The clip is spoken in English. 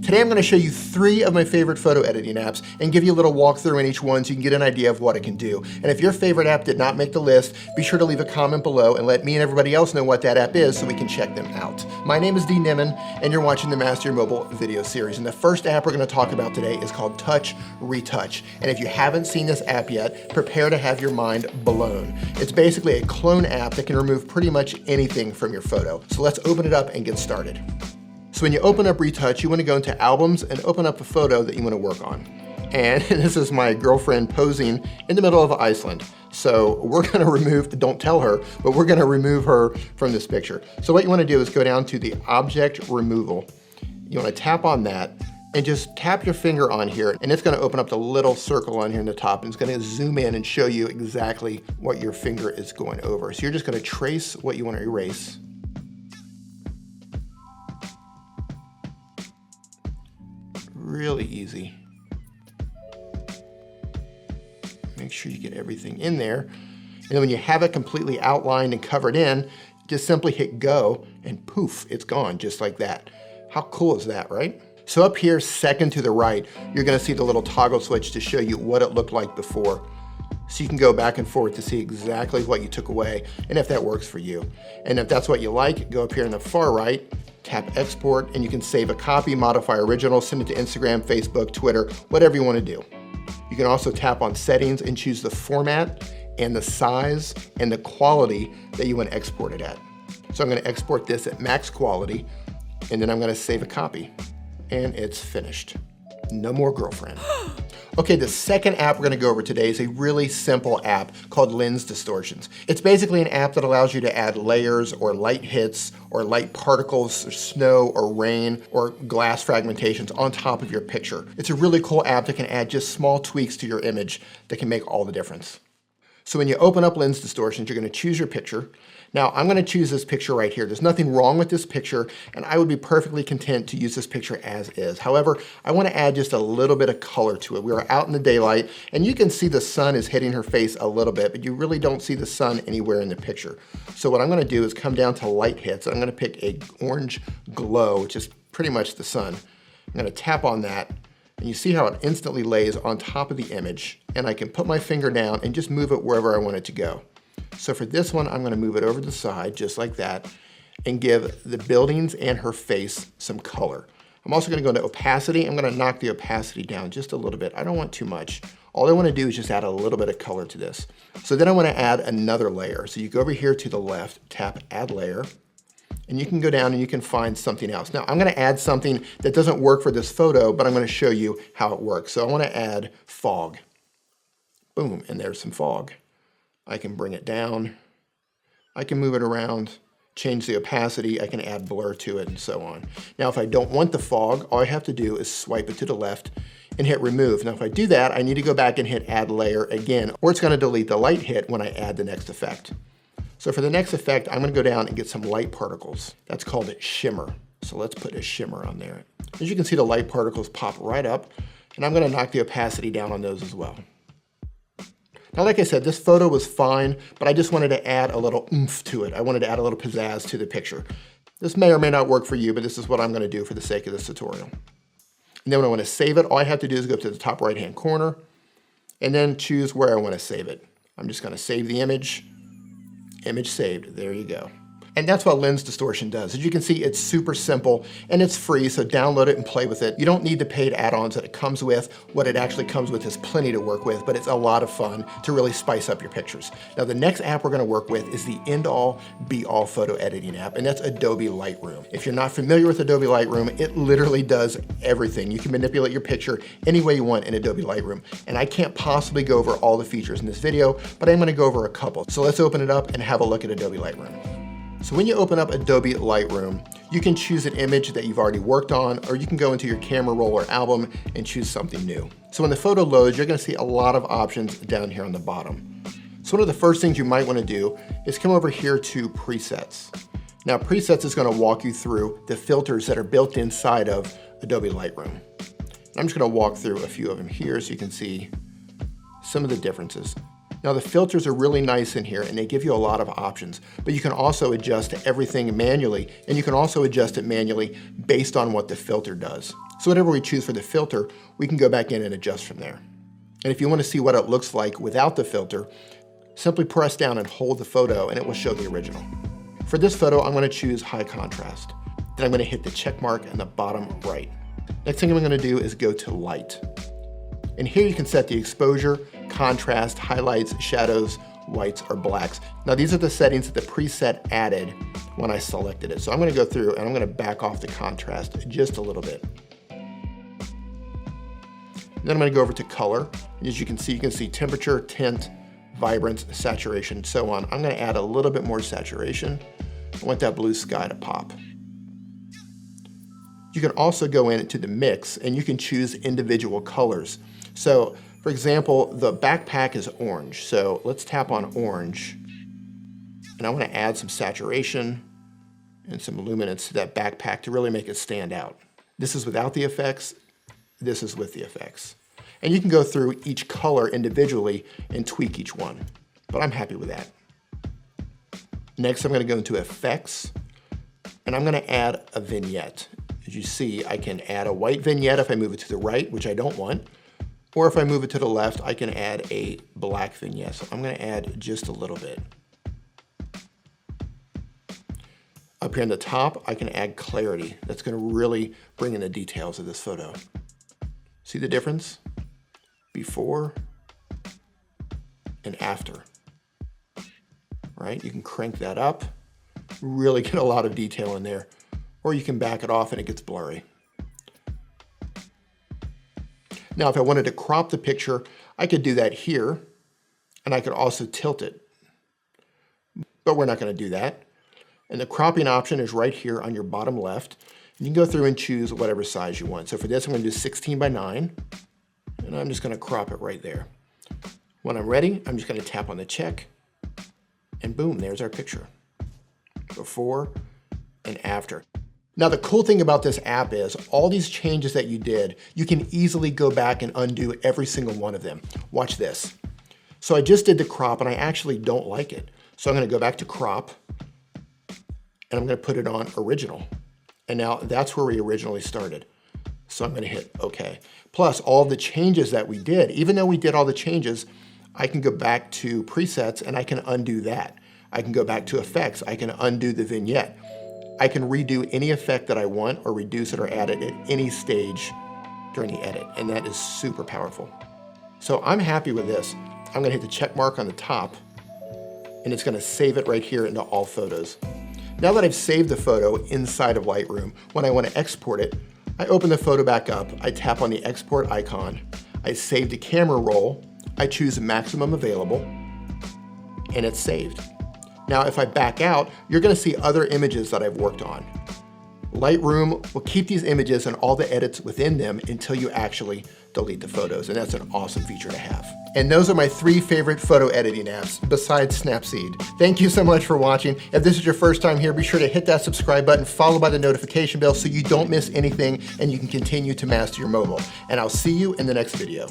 Today I'm going to show you 3 of my favorite photo editing apps and give you a little walkthrough in each one so you can get an idea of what it can do. And if your favorite app did not make the list, be sure to leave a comment below and let me and everybody else know what that app is so we can check them out. My name is Nimmin and you're watching the Master Your Mobile video series. And the first app we're going to talk about today is called Touch Retouch. And if you haven't seen this app yet, prepare to have your mind blown. It's basically a clone app that can remove pretty much anything from your photo. So let's open it up and get started. So when you open up Retouch, you want to go into Albums and open up a photo that you want to work on. And this is my girlfriend posing in the middle of Iceland. So we're going to remove, don't tell her, but we're going to remove her from this picture. So what you want to do is go down to the Object Removal. You want to tap on that and just tap your finger on here, and it's going to open up the little circle on here in the top, and it's going to zoom in and show you exactly what your finger is going over. So you're just going to trace what you want to erase. Really easy. Make sure you get everything in there. And then when you have it completely outlined and covered in, just simply hit go and poof, it's gone just like that. How cool is that, right? So up here, second to the right, you're gonna see the little toggle switch to show you what it looked like before. So you can go back and forth to see exactly what you took away and if that works for you. And if that's what you like, go up here in the far right, tap export, and you can save a copy, modify original, send it to Instagram, Facebook, Twitter, whatever you want to do. You can also tap on settings and choose the format and the size and the quality that you want to export it at. So I'm going to export this at max quality, and then I'm going to save a copy, and it's finished. No more girlfriend. Okay, the second app we're gonna go over today is a really simple app called Lens Distortions. It's basically an app that allows you to add layers or light hits or light particles or snow or rain or glass fragmentations on top of your picture. It's a really cool app that can add just small tweaks to your image that can make all the difference. So when you open up Lens Distortions, you're gonna choose your picture. Now, I'm gonna choose this picture right here. There's nothing wrong with this picture, and I would be perfectly content to use this picture as is. However, I wanna add just a little bit of color to it. We are out in the daylight, and you can see the sun is hitting her face a little bit, but you really don't see the sun anywhere in the picture. So what I'm gonna do is come down to light hits. I'm gonna pick a orange glow, which is pretty much the sun. I'm gonna tap on that, and you see how it instantly lays on top of the image, and I can put my finger down and just move it wherever I want it to go. So for this one, I'm gonna move it over to the side, just like that, and give the buildings and her face some color. I'm also gonna go into opacity. I'm gonna knock the opacity down just a little bit. I don't want too much. All I wanna do is just add a little bit of color to this. So then I wanna add another layer. So you go over here to the left, tap Add Layer, and you can go down and you can find something else. Now, I'm gonna add something that doesn't work for this photo, but I'm gonna show you how it works. So I wanna add fog. Boom, and there's some fog. I can bring it down, I can move it around, change the opacity, I can add blur to it and so on. Now if I don't want the fog, all I have to do is swipe it to the left and hit remove. Now if I do that, I need to go back and hit add layer again, or it's gonna delete the light hit when I add the next effect. So for the next effect, I'm gonna go down and get some light particles. That's called a shimmer. So let's put a shimmer on there. As you can see, the light particles pop right up, and I'm gonna knock the opacity down on those as well. Now, like I said, this photo was fine, but I just wanted to add a little oomph to it. I wanted to add a little pizzazz to the picture. This may or may not work for you, but this is what I'm gonna do for the sake of this tutorial. And then when I wanna save it, all I have to do is go up to the top right-hand corner and then choose where I wanna save it. I'm just gonna save the image saved, there you go. And that's what Lens Distortion does. As you can see, it's super simple and it's free, so download it and play with it. You don't need the paid add-ons that it comes with. What it actually comes with is plenty to work with, but it's a lot of fun to really spice up your pictures. Now, the next app we're gonna work with is the end-all, be-all photo editing app, and that's Adobe Lightroom. If you're not familiar with Adobe Lightroom, it literally does everything. You can manipulate your picture any way you want in Adobe Lightroom. And I can't possibly go over all the features in this video, but I'm gonna go over a couple. So let's open it up and have a look at Adobe Lightroom. So when you open up Adobe Lightroom, you can choose an image that you've already worked on, or you can go into your camera roll or album and choose something new. So when the photo loads, you're gonna see a lot of options down here on the bottom. So one of the first things you might wanna do is come over here to presets. Now presets is gonna walk you through the filters that are built inside of Adobe Lightroom. I'm just gonna walk through a few of them here so you can see some of the differences. Now the filters are really nice in here and they give you a lot of options, but you can also adjust everything manually, and you can also adjust it manually based on what the filter does. So whatever we choose for the filter, we can go back in and adjust from there. And if you want to see what it looks like without the filter, simply press down and hold the photo and it will show the original. For this photo, I'm going to choose high contrast. Then I'm going to hit the check mark in the bottom right. Next thing I'm going to do is go to light. And here you can set the exposure, contrast, highlights, shadows, whites, or blacks. Now these are the settings that the preset added when I selected it. So I'm going to go through and I'm going to back off the contrast just a little bit. Then I'm going to go over to color. And as you can see temperature, tint, vibrance, saturation, so on. I'm going to add a little bit more saturation. I want that blue sky to pop. You can also go into the mix and you can choose individual colors. So for example, the backpack is orange. So let's tap on orange. And I want to add some saturation and some luminance to that backpack to really make it stand out. This is without the effects. This is with the effects. And you can go through each color individually and tweak each one, but I'm happy with that. Next, I'm going to go into effects and I'm going to add a vignette. As you see, I can add a white vignette if I move it to the right, which I don't want, or if I move it to the left, I can add a black vignette. So I'm going to add just a little bit. Up here on the top, I can add clarity. That's going to really bring in the details of this photo. See the difference? Before and after, right? You can crank that up, really get a lot of detail in there, or you can back it off and it gets blurry. Now, if I wanted to crop the picture, I could do that here, and I could also tilt it, but we're not going to do that. And the cropping option is right here on your bottom left. You can go through and choose whatever size you want. So for this, I'm going to do 16 by 9. And I'm just going to crop it right there. When I'm ready, I'm just going to tap on the check. And boom, there's our picture. Before and after. Now the cool thing about this app is all these changes that you did, you can easily go back and undo every single one of them. Watch this. So I just did the crop and I actually don't like it. So I'm going to go back to crop. And I'm going to put it on original. And now that's where we originally started. So I'm going to hit OK. Plus all the changes that we did, even though we did all the changes, I can go back to presets and I can undo that. I can go back to effects. I can undo the vignette. I can redo any effect that I want or reduce it or add it at any stage during the edit. And that is super powerful. So I'm happy with this. I'm going to hit the check mark on the top and it's going to save it right here into all photos. Now that I've saved the photo inside of Lightroom, when I want to export it, I open the photo back up, I tap on the export icon, I save the camera roll, I choose maximum available, and it's saved. Now if I back out, you're going to see other images that I've worked on. Lightroom will keep these images and all the edits within them until you actually delete the photos, and that's an awesome feature to have. And those are my 3 favorite photo editing apps besides Snapseed. Thank you so much for watching. If this is your first time here, be sure to hit that subscribe button, followed by the notification bell so you don't miss anything and you can continue to master your mobile. And I'll see you in the next video.